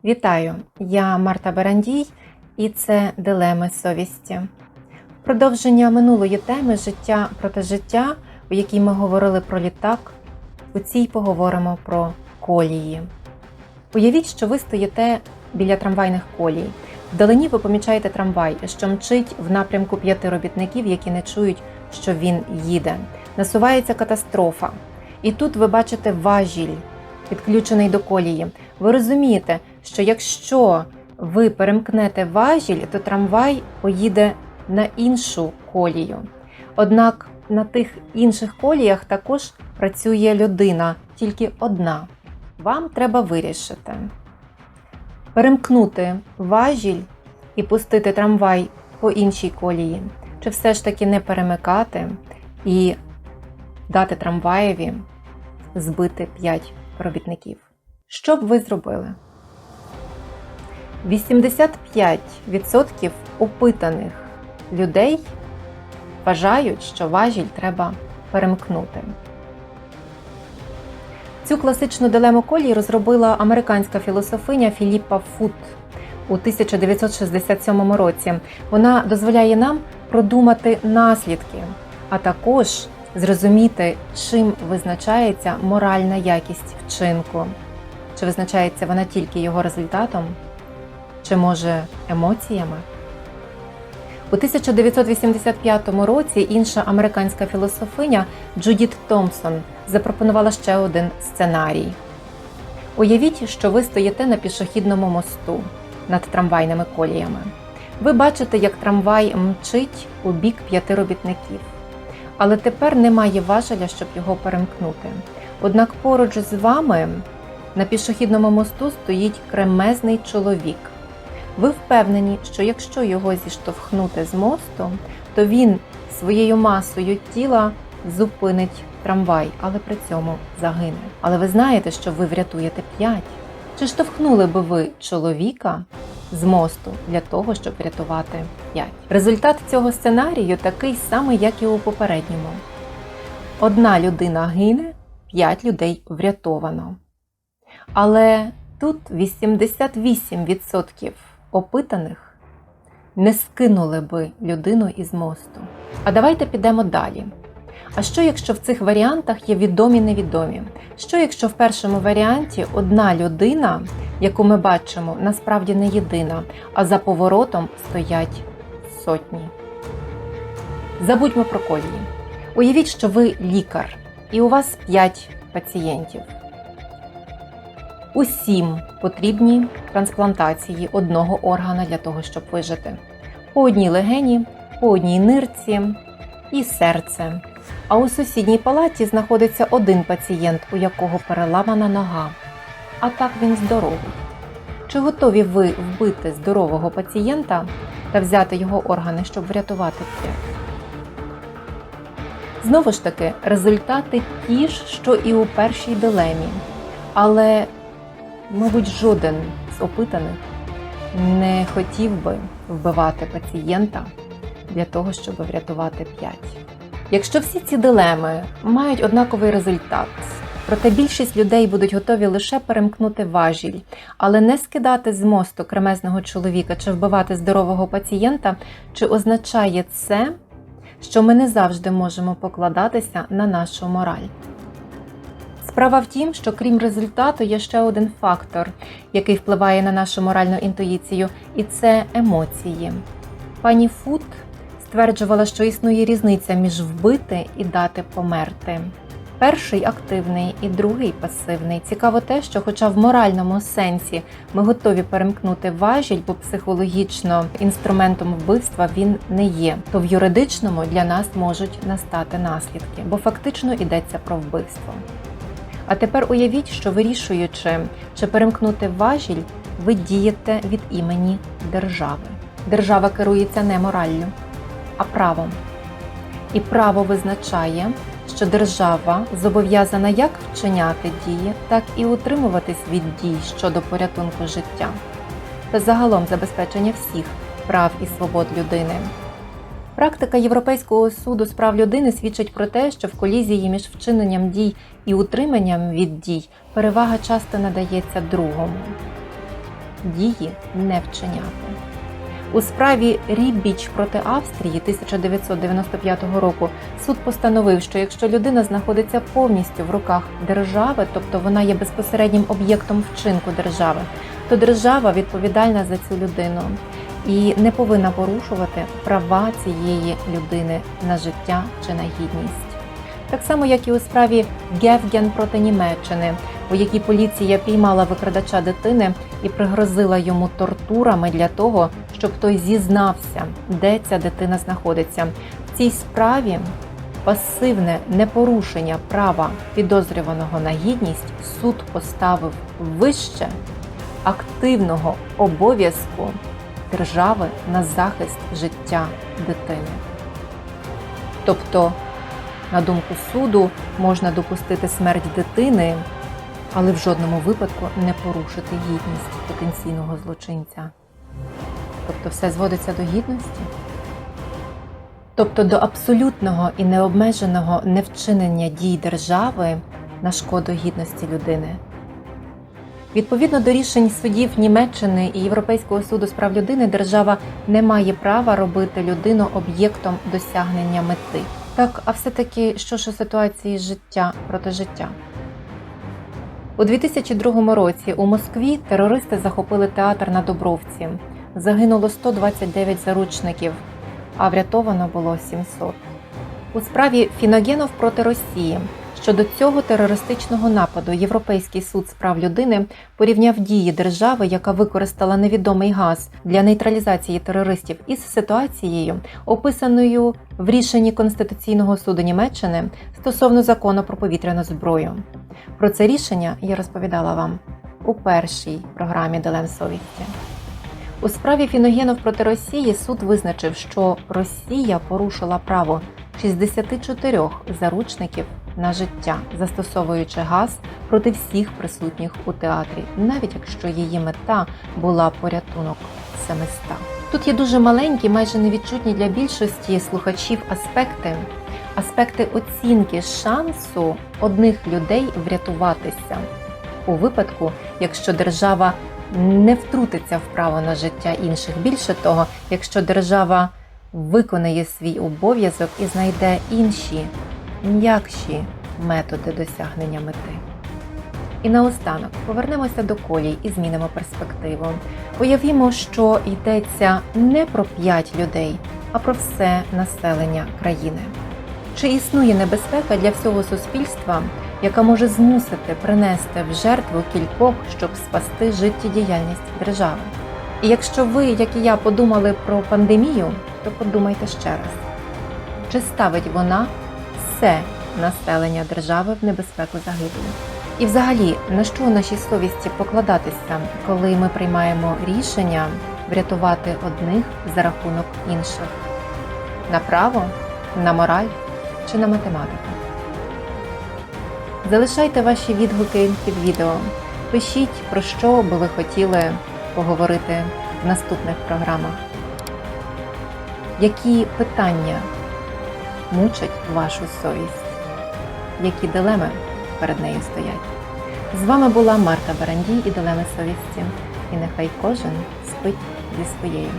Вітаю! Я Марта Барандій і це «Дилеми совісті». Продовження минулої теми «Життя проти життя», у якій ми говорили про літак, у цій поговоримо про колії. Уявіть, що ви стоїте біля трамвайних колій. Вдалині ви помічаєте трамвай, що мчить в напрямку 5 робітників, які не чують, що він їде. Насувається катастрофа. І тут ви бачите важіль, підключений до колії. Ви розумієте, що якщо ви перемкнете важіль, то трамвай поїде на іншу колію. Однак на тих інших коліях також працює людина, тільки одна. Вам треба вирішити: перемкнути важіль і пустити трамвай по іншій колії, чи все ж таки не перемикати і дати трамваєві збити 5 робітників. Що б ви зробили? 85% опитаних людей вважають, що важіль треба перемкнути. Цю класичну дилему колій розробила американська філософиня Філіппа Фут у 1967 році. Вона дозволяє нам продумати наслідки, а також зрозуміти, чим визначається моральна якість вчинку. Чи визначається вона тільки його результатом? Чи, може, емоціями? У 1985 році інша американська філософиня Джудіт Томпсон запропонувала ще один сценарій. Уявіть, що ви стоїте на пішохідному мосту над трамвайними коліями. Ви бачите, як трамвай мчить у бік 5 робітників. Але тепер немає важеля, щоб його перемкнути. Однак поруч з вами на пішохідному мосту стоїть кремезний чоловік. Ви впевнені, що якщо його зіштовхнути з мосту, то він своєю масою тіла зупинить трамвай, але при цьому загине. Але ви знаєте, що ви врятуєте 5. Чи штовхнули би ви чоловіка з мосту для того, щоб врятувати 5? Результат цього сценарію такий самий, як і у попередньому. 1 людина гине, 5 людей врятовано. Але тут 88% опитаних не скинули би людину із мосту. А давайте підемо далі. А що, якщо в цих варіантах є відомі-невідомі? Що, якщо в першому варіанті 1 людина, яку ми бачимо, насправді не єдина, а за поворотом стоять сотні? Забудьмо про колії. Уявіть, що ви лікар, і у вас 5 пацієнтів. Усім потрібні трансплантації одного органа для того, щоб вижити. По 1 легені, по 1 нирці і серце. А у сусідній палаті знаходиться 1 пацієнт, у якого переламана нога. А так він здоровий. Чи готові ви вбити здорового пацієнта та взяти його органи, щоб врятувати 5? Знову ж таки, результати ті ж, що і у першій дилемі. Але, мабуть, жоден з опитаних не хотів би вбивати пацієнта для того, щоб врятувати 5. Якщо всі ці дилеми мають однаковий результат, проте більшість людей будуть готові лише перемкнути важіль, але не скидати з мосту кремезного чоловіка чи вбивати здорового пацієнта, чи означає це, що ми не завжди можемо покладатися на нашу мораль? Справа в тім, що крім результату є ще один фактор, який впливає на нашу моральну інтуїцію, і це емоції. Пані Фут стверджувала, що існує різниця між вбити і дати померти. Перший активний і другий пасивний. Цікаво те, що хоча в моральному сенсі ми готові перемкнути важіль, бо психологічно інструментом вбивства він не є, то в юридичному для нас можуть настати наслідки, бо фактично йдеться про вбивство. А тепер уявіть, що вирішуючи, чи перемкнути важіль, ви дієте від імені держави. Держава керується не мораллю, а правом. І право визначає, що держава зобов'язана як вчиняти дії, так і утримуватись від дій щодо порятунку життя та загалом забезпечення всіх прав і свобод людини. Практика Європейського суду з прав людини свідчить про те, що в колізії між вчиненням дій і утриманням від дій перевага часто надається другому. дії не вчиняти. У справі Ріббіч проти Австрії 1995 року суд постановив, що якщо людина знаходиться повністю в руках держави, тобто вона є безпосереднім об'єктом вчинку держави, то держава відповідальна за цю людину і не повинна порушувати права цієї людини на життя чи на гідність. Так само, як і у справі Гевген проти Німеччини, у якій поліція піймала викрадача дитини і пригрозила йому тортурами для того, щоб той зізнався, де ця дитина знаходиться. В цій справі пасивне непорушення права підозрюваного на гідність суд поставив вище активного обов'язку держави на захист життя дитини. Тобто, на думку суду, можна допустити смерть дитини, але в жодному випадку не порушити гідність потенційного злочинця. Тобто все зводиться до гідності? Тобто до абсолютного і необмеженого невчинення дій держави на шкоду гідності людини. Відповідно до рішень судів Німеччини і Європейського суду з прав людини, держава не має права робити людину об'єктом досягнення мети. Так, а все-таки, що ж у ситуації життя проти життя? У 2002 році у Москві терористи захопили театр на Дубровці. Загинуло 129 заручників, а врятовано було 700. У справі Фіногенов проти Росії щодо цього терористичного нападу Європейський суд з прав людини порівняв дії держави, яка використала невідомий газ для нейтралізації терористів, із ситуацією, описаною в рішенні Конституційного суду Німеччини стосовно закону про повітряну зброю. Про це рішення я розповідала вам у першій програмі «Дилем совісті». У справі Фіногенов проти Росії суд визначив, що Росія порушила право 64 заручників на життя, застосовуючи газ проти всіх присутніх у театрі, навіть якщо її мета була порятунок 700. Тут є дуже маленькі, майже невідчутні для більшості слухачів аспекти оцінки шансу одних людей врятуватися у випадку, якщо держава не втрутиться в право на життя інших. Більше того, якщо держава виконає свій обов'язок і знайде інші, м'якші методи досягнення мети. І наостанок повернемося до колій і змінимо перспективу. Уявімо, що йдеться не про 5 людей, а про все населення країни. Чи існує небезпека для всього суспільства, яка може змусити принести в жертву кількох, щоб спасти життєдіяльність держави? І якщо ви, як і я, подумали про пандемію, то подумайте ще раз. Чи ставить вона все населення держави в небезпеку загибелі? І взагалі, на що у нашій совісті покладатися, коли ми приймаємо рішення врятувати одних за рахунок інших? На право, на мораль чи на математику? Залишайте ваші відгуки під відео. Пишіть, про що би ви хотіли поговорити в наступних програмах. Які питання мучать вашу совість? Які дилеми перед нею стоять? З вами була Марта Барандій і Дилеми совісті. І нехай кожен спить зі своєю.